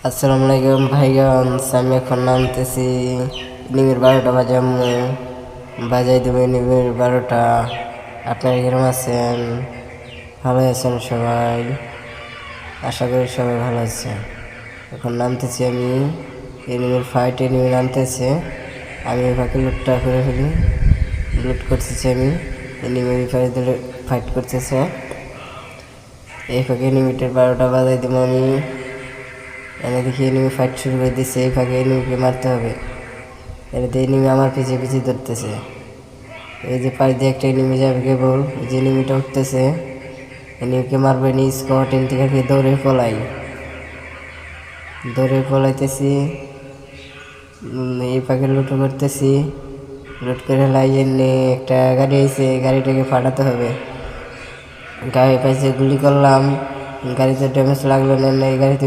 আসসালামু আলাইকুম ভাইগণ, আমি এখন নামতেছি। নিমের 12টা বাজাই দেবো নিমের 12টা। আপনারা কিরম আছেন? ভালো আছেন সবাই? আশা করি সবাই ভালো আছে। এখন নামতেছি আমি এনিমের ফাইটে, এনিমি নামতেছে। আমি ওই ফাঁকে লুটটা করে ফেলি, লুট করতেছি আমি। এনিমি ধরে ফাইট করতেছে। এই ফাঁকে এনিমিটার 12টা বাজাই দেবো আমি। এনে দেখি এনিমি ফাইট শুরু করে দিচ্ছে। এই ফাঁকে এনিমিকে মারতে হবে। এটাতে এনিমি আমার পিছিয়ে পিছিয়ে ধরতেছে। এই যে পাশ দিয়ে একটা এনিমি যাবে কেবল, এই যে এনিমিটা উঠতেছে। এনিমিকে মারবে নি স্কট। এন থেকে দৌড়ে পলাইতেছি। এই ফাঁকে লুট করতেছি। লুট করে এনে একটা গাড়ি আইছে, গাড়িটাকে ফাটাতে হবে। গাড়ি পাইছে, গুলি করলাম, গাড়িতে ড্যামেজ লাগলো না। এই গাড়িতে